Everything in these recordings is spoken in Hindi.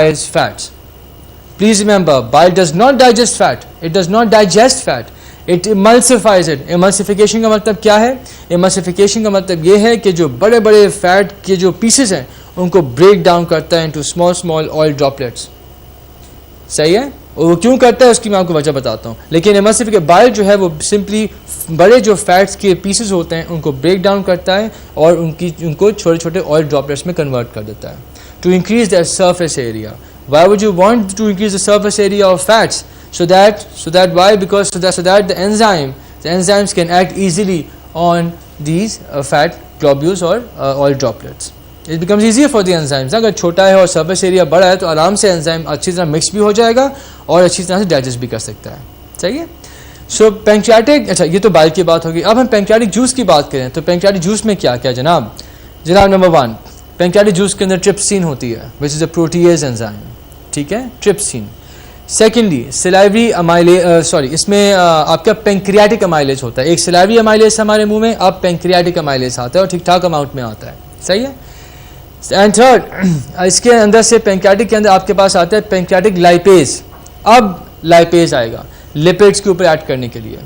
fats. Please remember, bile does not digest fat. It does not digest fat. It emulsifies it. Emulsification का मतलब क्या है? Emulsification का मतलब ये है कि जो बड़े बड़े फैट के जो पीसेस हैं उनको ब्रेक डाउन करता है into small small oil droplets. सही है? और वो क्यों करता है उसकी मैं आपको वजह बताता हूँ. लेकिन emulsification बाइल जो है वो सिंपली बड़े जो फैट्स के पीसेस होते हैं उनको ब्रेक डाउन करता है और उनको छोटे छोटे ऑयल ड्रॉपलेट्स में कन्वर्ट कर देता है. To increase their surface area. Why would you want to increase the surface area of fats? So that why? Because so that the enzymes can act easily on these fat globules or oil droplets. It becomes easier for the enzymes. अगर छोटा है और surface area बड़ा है तो आराम से enzyme अच्छी तरह mix भी हो जाएगा और अच्छी तरह से digest भी कर सकता है. सही है? So pancreatic, अच्छा ये तो बाइल की बात होगी. अब हम pancreatic juice की बात करें तो pancreatic juice में क्या क्या जनाब नंबर 1, pancreatic juice के अंदर trypsin होती है, which is a protease enzyme. ठीक है, trypsin. सेकेंडली सिलाइवरी इसमें आपका पेंक्रियाटिक अमाइलेज होता है. एक सिलाइवरी अमाइलेज हमारे मुंह में, अब पेंक्रियाटिक अमाइलेज आता है और ठीक ठाक अमाउंट में आता है. सही है. एंड थर्ड, इसके अंदर से पेंक्रियाटिक के अंदर आपके पास आता है पेंक्रियाटिक लाइपेज. अब लाइपेज आएगा लिपिड्स के ऊपर ऐड करने के लिए.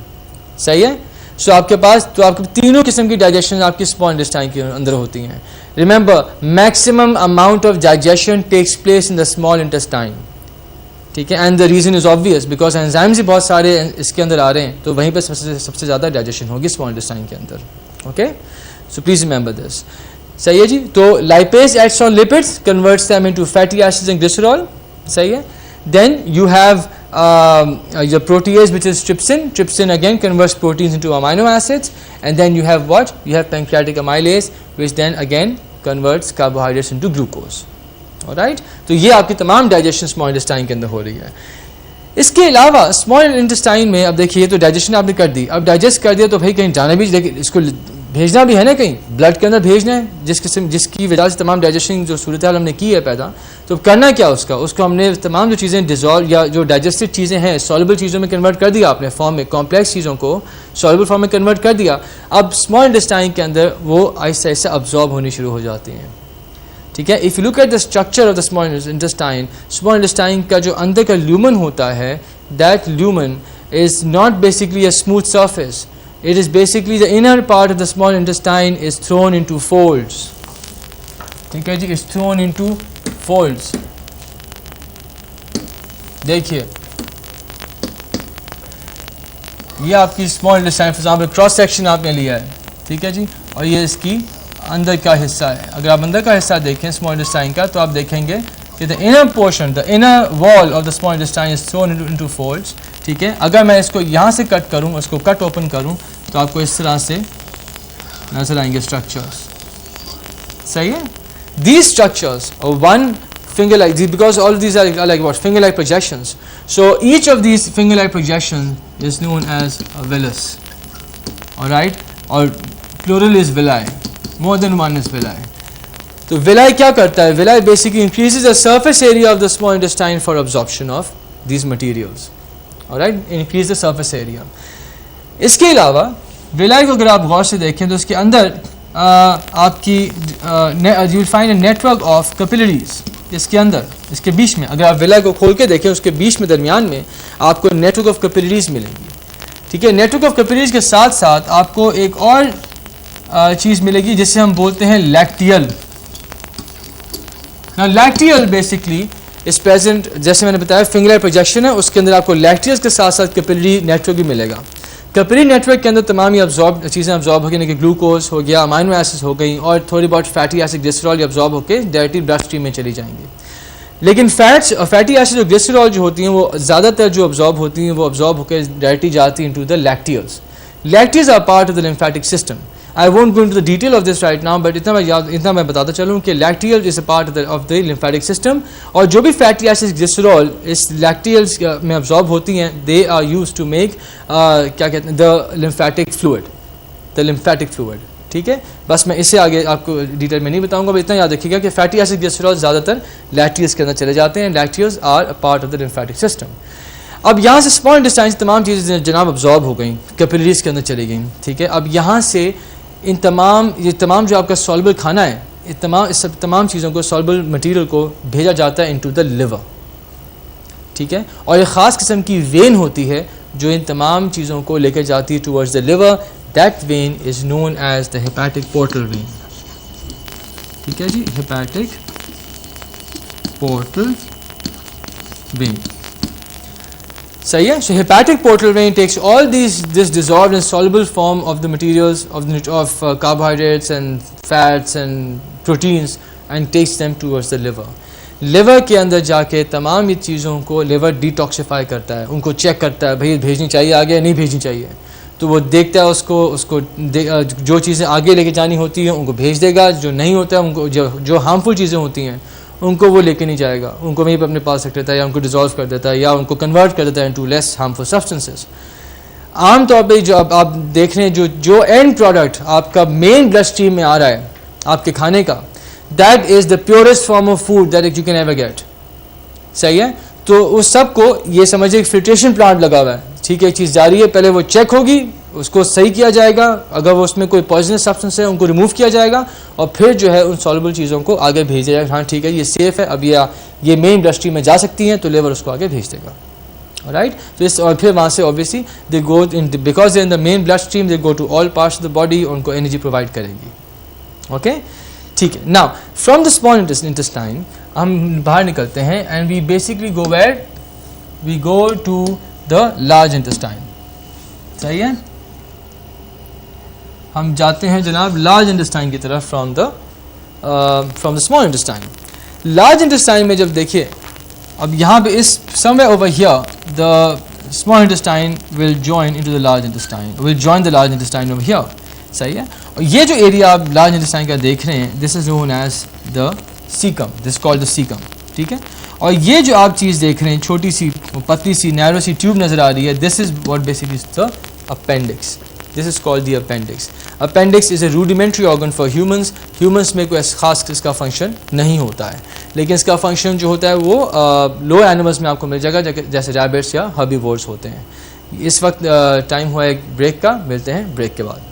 सही है. सो आपके पास तो आपके तीनों किस्म की डाइजेशन आपकी स्मॉल इंटेस्टाइन के अंदर होती हैं. Remember, maximum amount of digestion takes place in the small intestine. ठीक है. And the reason is obvious, because enzymes ही बहुत सारे इसके अंदर आ रहे हैं तो वहीं पर सबसे ज़्यादा डाइजेशन होगी स्मॉल इंटेस्टाइन के अंदर. Okay, so please remember this. सही है जी. तो lipase acts on lipids, converts them into fatty acids and glycerol. सही है. Then you have your protease which is trypsin again converts proteins into amino acids, and then you have what? You have pancreatic amylase which then again converts carbohydrates into glucose. Alright, तो ये आपकी तमाम डाइजेशन स्मॉल इंटेस्टाइन के अंदर हो रही है. इसके अलावा स्मॉल इंटेस्टाइन में अब देखिए तो डाइजेशन आपने कर दी. अब डाइजेस्ट कर दिया तो भाई कहीं जाना भी, लेकिन इसको भेजना भी है ना, कहीं ब्लड के अंदर भेजना है जिसकी वजह से तमाम डाइजेशन जो सूरत हाल हमने की है पैदा. तो करना क्या उसको हमने तमाम जो चीज़ें डिजॉल्व या जो डाइजेस्टिव चीज़ें हैं सॉल्युबल चीज़ों में कन्वर्ट कर दिया आपने फॉर्म में, कॉम्प्लेक्स चीज़ों को सॉल्युबल फॉर्म में कन्वर्ट कर दिया. अब स्मॉल इंटेस्टाइन के अंदर वो आहिस्ता आहिस्ता अब्जॉर्ब होनी शुरू हो जाती हैं. ठीक है. If you look at the structure of the small intestine का जो अंदर का ल्यूमन होता है, that lumen is not basically a smooth surface. It is basically the inner part of the small intestine is thrown into folds. ठीक है जी, is thrown into folds. देखिए ये आपकी small intestine, for example cross section आपने लिया है. ठीक है जी. और ये इसकी अंदर का हिस्सा है. अगर आप अंदर का हिस्सा देखें स्मॉल इंटेस्टाइन का तो आप देखेंगे कि the inner portion, the inner wall of the small intestine is throne into folds. ठीक है. अगर मैं इसको यहाँ से कट करूँ, इसको कट ओपन करूँ तो आपको इस तरह से नजर आएंगे स्ट्रक्चर्स. सही है. These structures are one finger-like, because all these are like what? Finger-like projections. So each of these finger-like projections is known as a villus. All right, or plural is villi. More than one is villi. तो villi क्या करता है? Villi basically increases the surface area of the small intestine for absorption of these materials. All right, increase the surface area. इसके अलावा villi को अगर आप गौर से देखें तो उसके अंदर आपकी you will find a network of capillaries. इसके अंदर, इसके बीच में अगर आप विलाई को खोल के देखें उसके बीच में दरमियान में आपको नेटवर्क ऑफ कैपिलरीज मिलेंगी. ठीक है. नेटवर्क ऑफ कैपिलरीज के साथ साथ आपको एक और चीज़ मिलेगी जिसे हम बोलते हैं लैक्टियल. लैक्टियल बेसिकली इस प्रेजेंट, जैसे मैंने बताया फिंगर प्रोजेक्शन है, उसके अंदर आपको लैक्टियल्स के साथ साथ कैपिलरी नेटवर्क भी मिलेगा. कैपिलरी नेटवर्क के अंदर तमाम चीज़ें अब्जॉर्ब हो गई, कि ग्लूकोज हो गया, अमाइनो एसिड्स हो गई और थोड़ी बहुत फैटी एसिड ग्लिसरॉल अब्जॉर्ब होकर डायरेक्टली ब्लड स्ट्रीम में चली जाएंगी. लेकिन फैट्स और फैटी एसिड और ग्लिसरॉल जो होती हैं वो ज़्यादातर जो अब्जॉर्ब होती हैं वो अब्जॉर्ब होकर डायरेक्टली जाती हैं into the lacteals. Lacteals are part of the lymphatic system. I won't go into the detail of this right now, but इतना मैं बताता चलूँ कि lacteal is a part of the lymphatic system, और जो भी fatty acids glycerol इस lacteals में absorb होती हैं, they are used to make क्या कहते हैं the lymphatic fluid. ठीक है. बस मैं इससे आगे आपको डिटेल में नहीं बताऊंगा, बस इतना याद रखिएगा कि फैटी एसिड ग्लिसरॉल ज़्यादातर लैक्टियल्स के अंदर चले जाते हैं. Lacteals are a part of the lymphatic system. अब यहाँ से स्मॉल इंटेस्टाइन से तमाम चीज़ें जनाब अब्जॉर्ब हो गई, कैपिलरीज के अंदर चली गई. ठीक है. अब यहाँ से ये तमाम जो आपका सॉल्युबल खाना है इस सब तमाम चीज़ों को सॉल्युबल मटेरियल को भेजा जाता है इनटू द लिवर, ठीक है। और एक ख़ास किस्म की वेन होती है जो इन तमाम चीज़ों को लेकर जाती है towards the liver. That vein is known as the hepatic portal vein, ठीक है जी, हेपेटिक पोर्टल वेन, सही है। So hepatic portal vein takes all this dissolved and soluble form of the materials of carbohydrates and fats and proteins and takes them towards the liver. Liver के अंदर जाके तमाम ये चीज़ों को लिवर डिटॉक्सिफाई करता है, उनको चेक करता है, भाई भेजनी चाहिए आगे नहीं भेजनी चाहिए, तो वो देखता है उसको जो चीज़ें आगे लेके जानी होती हैं उनको भेज देगा, जो नहीं होता है उनको जो हार्मफुल चीज़ें होती हैं उनको वो लेके नहीं जाएगा, उनको वहीं पर अपने पास रख देता है या उनको डिसॉल्व कर देता है या उनको कन्वर्ट कर देता है इनटू लेस हार्मफुल सब्सटेंसेस। आमतौर पे जो अब आप देख रहे हैं जो एंड प्रोडक्ट आपका मेन ब्लड स्ट्रीम में आ रहा है आपके खाने का, that is the purest form of food that you can ever get, सही है। तो उस सब को ये समझिए फिल्ट्रेशन प्लांट लगा हुआ है, ठीक है, एक चीज़ जा रही है, पहले वो चेक होगी, उसको सही किया जाएगा, अगर वो उसमें कोई पॉइजनस सब्सटेंस है उनको रिमूव किया जाएगा और फिर जो है उन सॉल्युबल चीज़ों को आगे भेजा जाएगा, हाँ ठीक है ये सेफ़ है, अब ये मेन ब्लड स्ट्रीम में जा सकती हैं, तो लिवर उसको आगे भेज देगा, राइट। तो इस और फिर वहाँ से obviously they go in, because they in the main blood stream they go to all parts of the body, उनको एनर्जी प्रोवाइड करेगी, ओके, ठीक है। Now from the small intestine हम बाहर निकलते हैं and we basically go where, we go to the large intestine, सही है, हम जाते हैं जनाब लार्ज इंटेस्टाइन की तरफ from the small intestine. Large intestine में जब देखिए, अब यहाँ पे इस somewhere over here the small intestine will join into the large intestine, will join the large intestine over here, सही है। और ये जो एरिया आप लार्ज इंटेस्टाइन का देख रहे हैं, this is known as the caecum, this called the caecum, ठीक है। और ये जो आप चीज़ देख रहे हैं, छोटी सी पतली सी नैरो सी ट्यूब नज़र आ रही है, this is what basically is the appendix, this is called the appendix. Appendix is a rudimentary organ for humans में कोई खास इसका फंक्शन नहीं होता है, लेकिन इसका फंक्शन जो होता है वो लो एनिमल्स में आपको मिल जाएगा, जैसे रैबिट्स या हर्बीवोर्स होते हैं। इस वक्त टाइम हुआ है ब्रेक का, मिलते हैं ब्रेक के बाद।